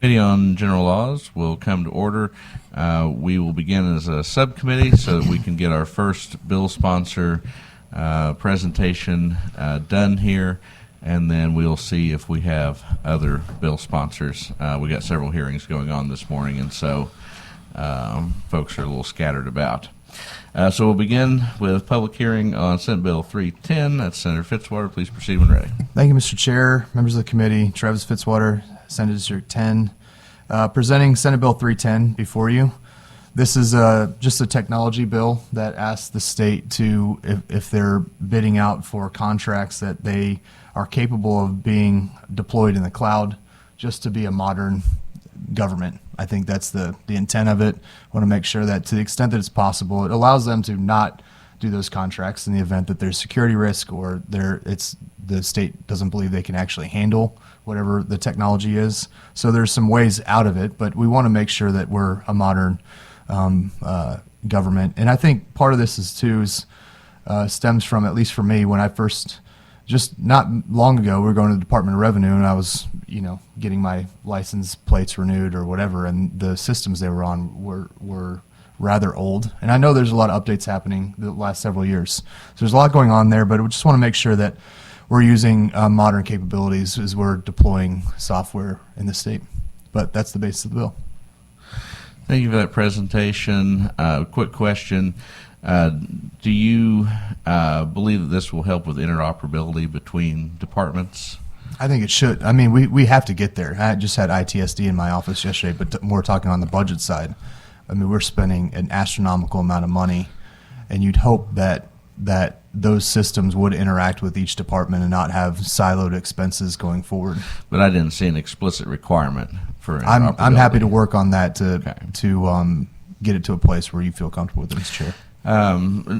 Committee on General Laws will come to order. We will begin as a subcommittee so that we can get our first bill sponsor presentation done here, and then we'll see if we have other bill sponsors. We got several hearings going on this morning, and so folks are a little scattered about. So we'll begin with public hearing on Senate Bill 310. That's Senator Fitzwater. Please proceed when ready. Thank you, Mr. Chair, members of the committee. Travis Fitzwater, Senate District 10, presenting Senate Bill 310 before you. This is just a technology bill that asks the state to, if they're bidding out for contracts that they are capable of being deployed in the cloud, just to be a modern government. I think that's the intent of it. I want to make sure that to the extent that it's possible, it allows them to not do those contracts in the event that there's security risk or the state doesn't believe they can actually handle whatever the technology is. So there's some ways out of it, but we want to make sure that we're a modern government. And I think part of this stems from, at least for me, when I first, just not long ago, we were going to the Department of Revenue, and I was, getting my license plates renewed or whatever, and the systems they were on were rather old. And I know there's a lot of updates happening the last several years. So there's a lot going on there, but we just want to make sure that we're using modern capabilities as we're deploying software in the state. But that's the basis of the bill. Thank you for that presentation. Quick question. Do you believe that this will help with interoperability between departments? I think it should. I mean, we have to get there. I just had ITSD in my office yesterday, but we're talking on the budget side. I mean, we're spending an astronomical amount of money, and you'd hope that those systems would interact with each department and not have siloed expenses going forward. But I didn't see an explicit requirement for interoperability. I'm happy to work on that to get it to a place where you feel comfortable with it, Mr. Chair.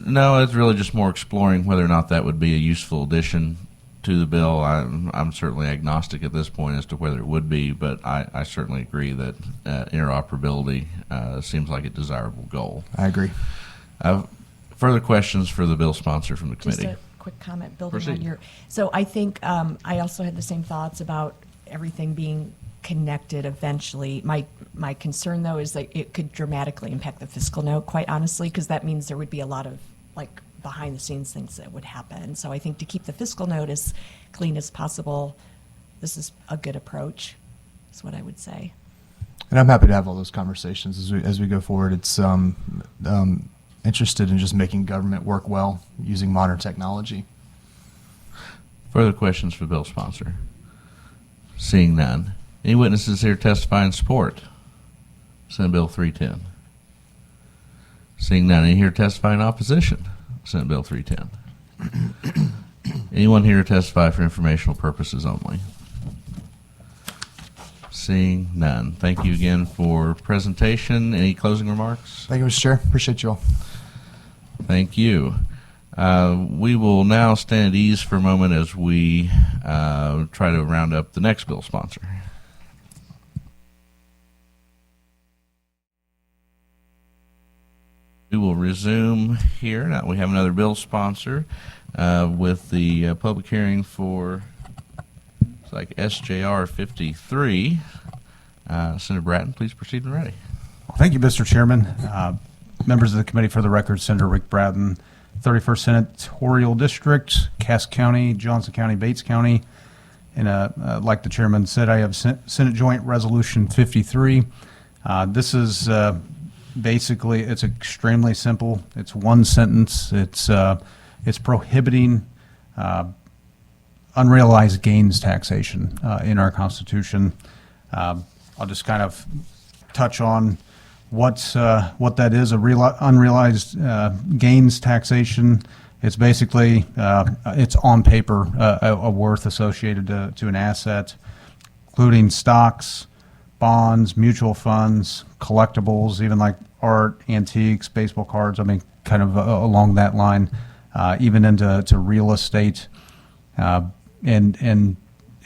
No, it's really just more exploring whether or not that would be a useful addition to the bill. I'm certainly agnostic at this point as to whether it would be, but I certainly agree that interoperability seems like a desirable goal. I agree. Further questions for the bill sponsor from the committee? Just a quick comment building Proceed. on your. So I think I also had the same thoughts about everything being connected eventually. My concern, though, is that it could dramatically impact the fiscal note, quite honestly, because that means there would be a lot of behind the scenes things that would happen. So I think to keep the fiscal note as clean as possible, this is a good approach, is what I would say. And I'm happy to have all those conversations as we go forward. It's interested in just making government work well using modern technology. Further questions for the bill sponsor? Seeing none. Any witnesses here testify in support? Senate Bill 310. Seeing none. Any here testify in opposition? Senate Bill 310. Anyone here testify for informational purposes only? Seeing none. Thank you again for presentation. Any closing remarks? Thank you, Mr. Chair. Appreciate you all. Thank you. We will now stand at ease for a moment as we try to round up the next bill sponsor. We will resume here. Now we have another bill sponsor with the public hearing for SJR53. Senator Brattin, please proceed when ready. Thank you, Mr. Chairman. Members of the committee, for the record, Senator Rick Brattin, 31st Senatorial District, Cass County, Johnson County, Bates County. And like the chairman said, I have Senate Joint Resolution 53. This is basically, it's extremely simple. It's one sentence. It's prohibiting unrealized gains taxation in our Constitution. I'll just kind of touch on what that is. Unrealized gains taxation. It's basically it's on paper a worth associated to an asset, including stocks, bonds, mutual funds, collectibles, even like art, antiques, baseball cards. I mean, kind of along that line, even into real estate, and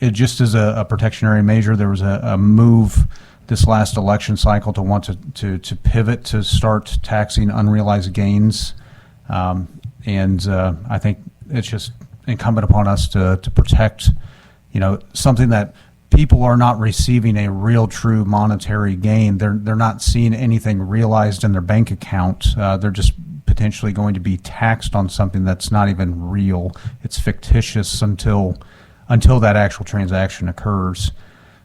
it just is a protectionary measure. There was a move this last election cycle to want to pivot to start taxing unrealized gains, and I think it's just incumbent upon us to protect, something that people are not receiving a real true monetary gain. They're not seeing anything realized in their bank account. They're just potentially going to be taxed on something that's not even real. It's fictitious until that actual transaction occurs.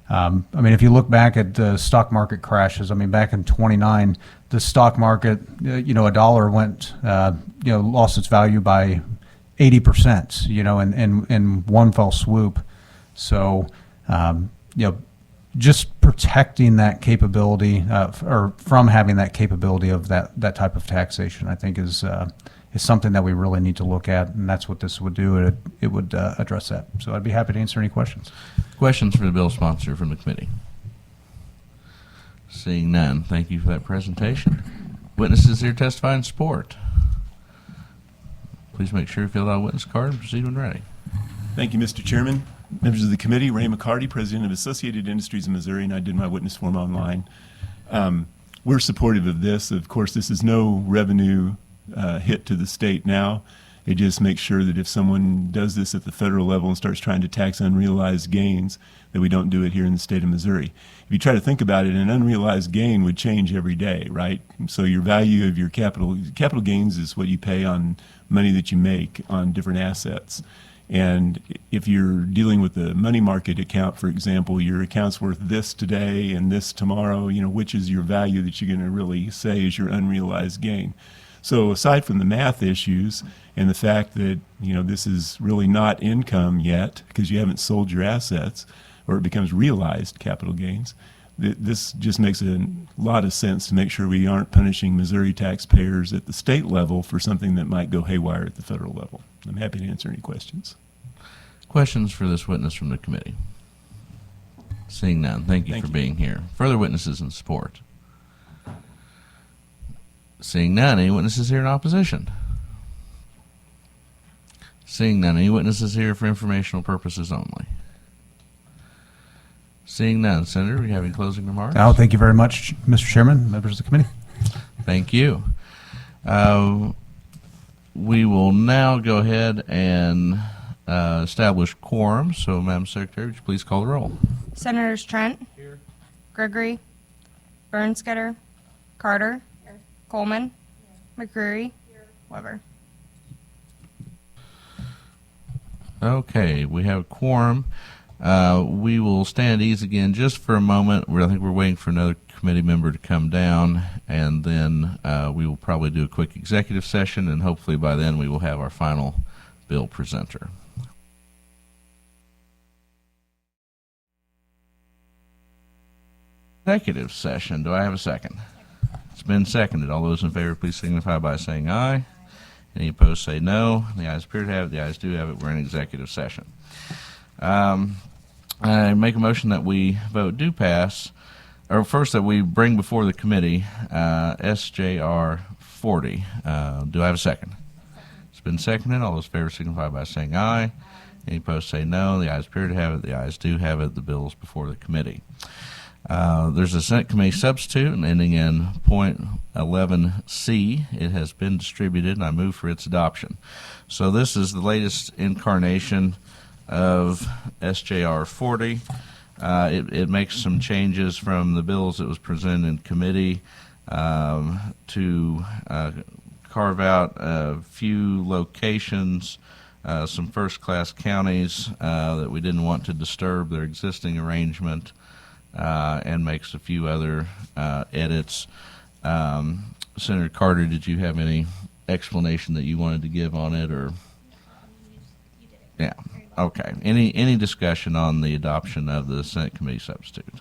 I mean, if you look back at the stock market crashes, I mean, back in 29, the stock market, a dollar went, lost its value by 80%, in one fell swoop. So, just protecting that capability, or from having that capability of that type of taxation, I think is something that we really need to look at, and that's what this would do. It would address that. So I'd be happy to answer any questions. Questions for the bill sponsor from the committee? Seeing none, thank you for that presentation. Witnesses here testify in support. Please make sure you fill out a witness card and proceed when ready. Thank you, Mr. Chairman. Members of the committee, Ray McCarty, President of Associated Industries of Missouri, and I did my witness form online. We're supportive of this. Of course, this is no revenue hit to the state now. It just makes sure that if someone does this at the federal level and starts trying to tax unrealized gains, that we don't do it here in the state of Missouri. If you try to think about it, an unrealized gain would change every day, right? So your value of your capital gains is what you pay on money that you make on different assets. And if you're dealing with the money market account, for example, your account's worth this today and this tomorrow, which is your value that you're going to really say is your unrealized gain. So aside from the math issues and the fact that, this is really not income yet because you haven't sold your assets or it becomes realized capital gains, this just makes a lot of sense to make sure we aren't punishing Missouri taxpayers at the state level for something that might go haywire at the federal level. I'm happy to answer any questions. Questions for this witness from the committee? Seeing none, thank you for being here. Further witnesses in support? Seeing none, any witnesses here in opposition? Seeing none, any witnesses here for informational purposes only? Seeing none, Senator, do you have any closing remarks? Oh, thank you very much, Mr. Chairman, members of the committee. Thank you. We will now go ahead and establish quorum. So, Madam Secretary, would you please call the roll? Senators Trent. Here. Gregory. Bernskoetter. Carter. Here. Coleman. Here. McCreary. Here. Weber. Okay, we have a quorum. We will stand at ease again just for a moment. I think we're waiting for another committee member to come down, and then we will probably do a quick executive session, and hopefully by then we will have our final bill presenter. Executive session. Do I have a second? It's been seconded. All those in favor, please signify by saying aye. Any opposed, say no. The ayes appear to have it. The ayes do have it. We're in executive session. I make a motion that we vote do pass, or first that we bring before the committee SJR40. Do I have a second? It's been seconded. All those in favor signify by saying aye. Any opposed, say no. The ayes appear to have it. The ayes do have it. The bill is before the committee. There's a Senate committee substitute ending in .11C. It has been distributed, and I move for its adoption. So this is the latest incarnation of SJR40. It makes some changes from the bills that was presented in committee to carve out a few locations, some first-class counties that we didn't want to disturb their existing arrangement, and makes a few other edits. Senator Carter, did you have any explanation that you wanted to give on it, or? Yeah. Okay. Any discussion on the adoption of the Senate committee substitute?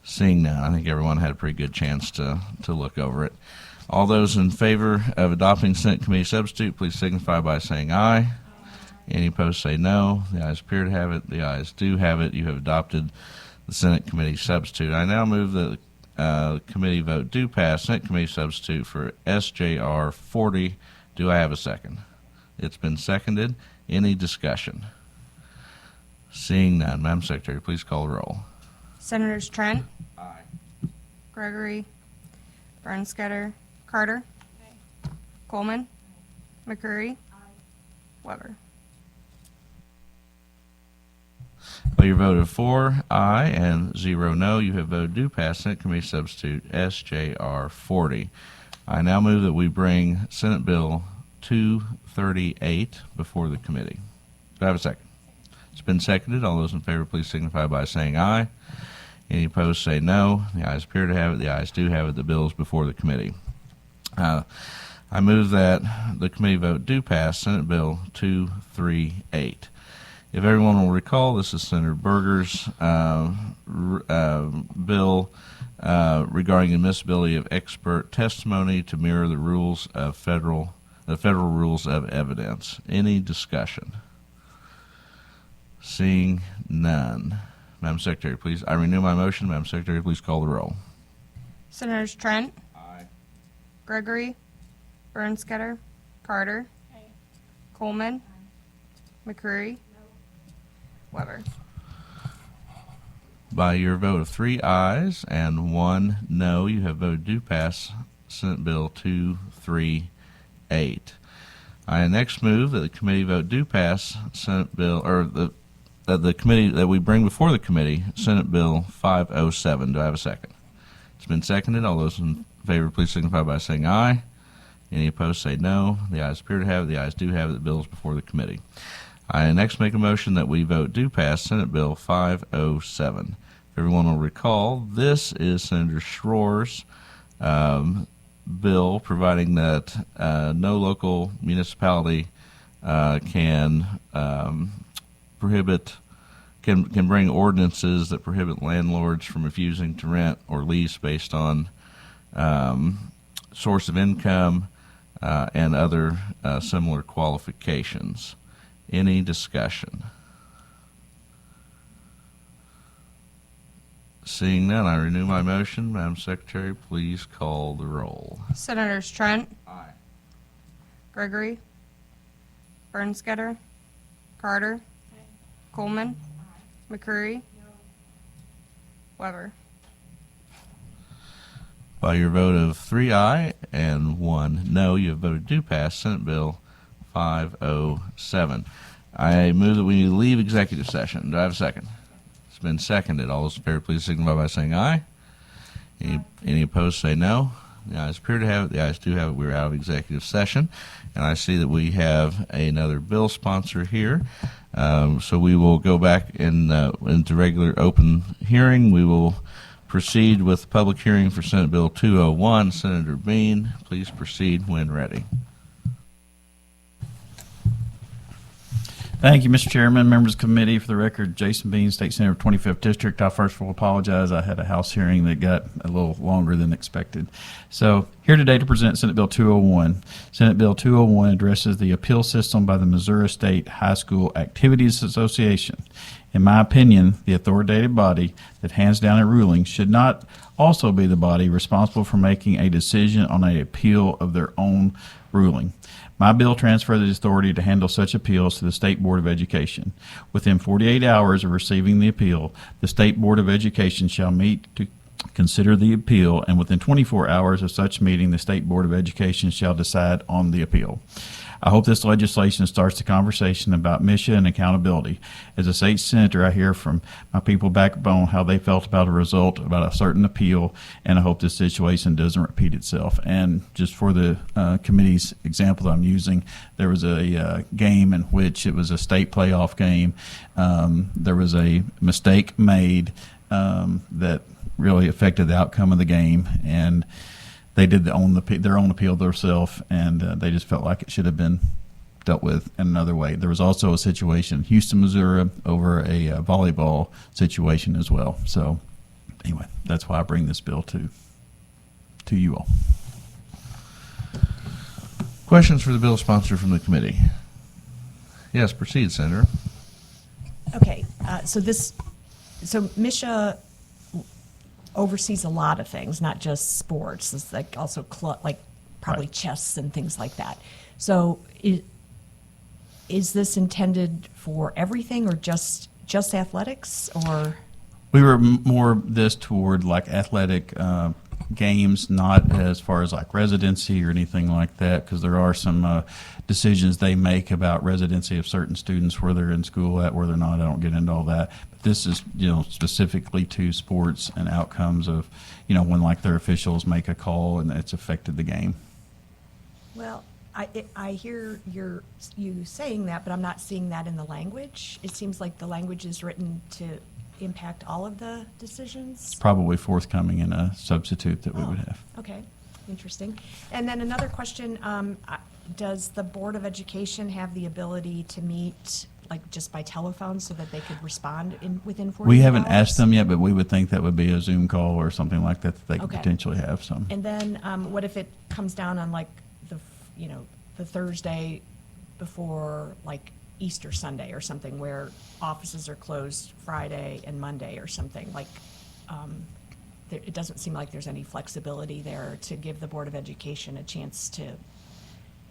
Seeing none, I think everyone had a pretty good chance to look over it. All those in favor of adopting Senate committee substitute, please signify by saying aye. Any opposed, say no. The ayes appear to have it. The ayes do have it. You have adopted the Senate committee substitute. I now move that the committee vote do pass Senate committee substitute for SJR40. Do I have a second? It's been seconded. Any discussion? Seeing none, Madam Secretary, please call the roll. Senators Trent. Aye. Gregory. Bernskoetter. Carter. Aye. Coleman. Aye. McCreary. Aye. Weber. By your vote of 4 aye and 0 no, you have voted to pass Senate Committee Substitute SJR40. I now move that we bring Senate Bill 238 before the committee. Do I have a second? It's been seconded. All those in favor, please signify by saying aye. Any opposed, say no. The ayes appear to have it. The ayes do have it. The bill is before the committee. I move that the committee vote do pass Senate Bill 238. If everyone will recall, this is Senator Berger's bill regarding admissibility of expert testimony to mirror the rules of the federal rules of evidence. Any discussion? Seeing none. Madam Secretary, please. I renew my motion. Madam Secretary, please call the roll. Senators Trent, Aye. Gregory, Bernstetter, Carter, Coleman, McCreary, Weber. By your vote of 3 ayes and 1 no, you have voted to pass Senate Bill 238. I next move that the committee vote do pass Senate Bill, or that the committee that we bring before the committee Senate Bill 507. Do I have a second? It's been seconded. All those in favor, please signify by saying aye. Any opposed, say no. The ayes appear to have it. The ayes do have it. The bill is before the committee. I next make a motion that we vote do pass Senate Bill 507. If everyone will recall, this is Senator Schroer's bill providing that no local municipality can bring ordinances that prohibit landlords from refusing to rent or lease based on source of income and other similar qualifications. Any discussion? Seeing none, I renew my motion. Madam Secretary, please call the roll. Senators Trent, Aye. Gregory, Bernstetter, Carter, Coleman, McCreary, Weber. By your vote of 3 aye and 1 no, you have voted to pass Senate Bill 507. I move that we leave executive session. Do I have a second? It's been seconded. All those in favor, please signify by saying aye. Any opposed, say no. The ayes appear to have it. The ayes do have it. We're out of executive session. And I see that we have another bill sponsor here. So we will go back into regular open hearing. We will proceed with the public hearing for Senate Bill 201. Senator Bean, please proceed when ready. Thank you, Mr. Chairman, members of the committee. For the record, Jason Bean, State Senator, 25th District. I first of all apologize. I had a House hearing that got a little longer than expected. So here today to present Senate Bill 201. Senate Bill 201 addresses the appeal system by the Missouri State High School Activities Association. In my opinion, the authoritative body that hands down a ruling should not also be the body responsible for making a decision on an appeal of their own ruling. My bill transfers the authority to handle such appeals to the State Board of Education. Within 48 hours of receiving the appeal, the State Board of Education shall meet to consider the appeal, and within 24 hours of such meeting, the State Board of Education shall decide on the appeal. I hope this legislation starts the conversation about mission and accountability. As a state senator, I hear from my people back home how they felt about a result, about a certain appeal, and I hope this situation doesn't repeat itself. And just for the committee's example I'm using, there was a game in which it was a state playoff game. There was a mistake made that really affected the outcome of the game, and they did their own appeal themselves, and they just felt like it should have been dealt with in another way. There was also a situation in Houston, Missouri, over a volleyball situation as well. So anyway, that's why I bring this bill to you all. Questions for the bill sponsor from the committee? Yes, proceed, Senator. Okay, so MISHA oversees a lot of things, not just sports. It's like also probably Right. chess and things like that. So is this intended for everything, or just athletics, or? We were more this toward like athletic games, not as far as like residency or anything like that, because there are some decisions they make about residency of certain students, where they're in school at, where they're not. I don't get into all that. But this is, specifically to sports and outcomes of, when like their officials make a call and it's affected the game. Well, I hear you saying that, but I'm not seeing that in the language. It seems like the language is written to impact all of the decisions. Probably forthcoming in a substitute that we would have. Okay, interesting. And then another question, does the Board of Education have the ability to meet, like, just by telephone so that they could respond within 48 hours? We haven't asked them yet, but we would think that would be a Zoom call or something like that they could Okay. potentially have some. And then what if it comes down on, like, the Thursday before, like, Easter Sunday or something, where offices are closed Friday and Monday or something, like, it doesn't seem like there's any flexibility there to give the Board of Education a chance to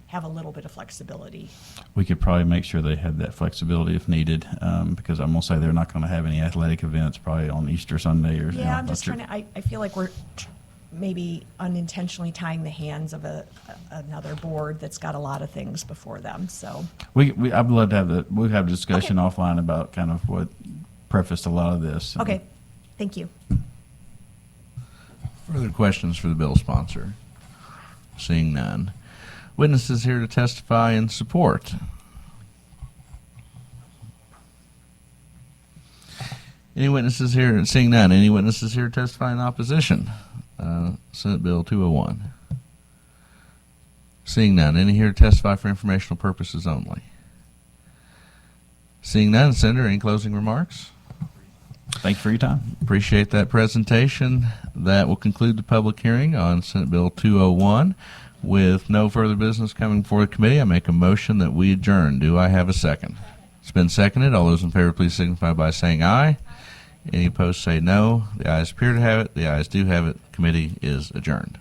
have a little bit of flexibility. We could probably make sure they had that flexibility if needed, because I'm going to say they're not going to have any athletic events probably on Easter Sunday or. Yeah, I'm not just sure. trying to, I feel like we're maybe unintentionally tying the hands of another board that's got a lot of things before them, so. I'd love to have we'll have a discussion offline about kind of what prefaced a lot of this. Okay, thank you. Further questions for the bill sponsor? Seeing none. Witnesses here to testify in support? Any witnesses here? Seeing none. Any witnesses here to testify in opposition? Senate Bill 201. Seeing none. Any here to testify for informational purposes only? Seeing none. Senator, any closing remarks? Thank you for your time. Appreciate that presentation. That will conclude the public hearing on Senate Bill 201. With no further business coming before the committee, I make a motion that we adjourn. Do I have a second? It's been seconded. All those in favor, please signify by saying aye. Any opposed, say no. The ayes appear to have it. The ayes do have it. Committee is adjourned.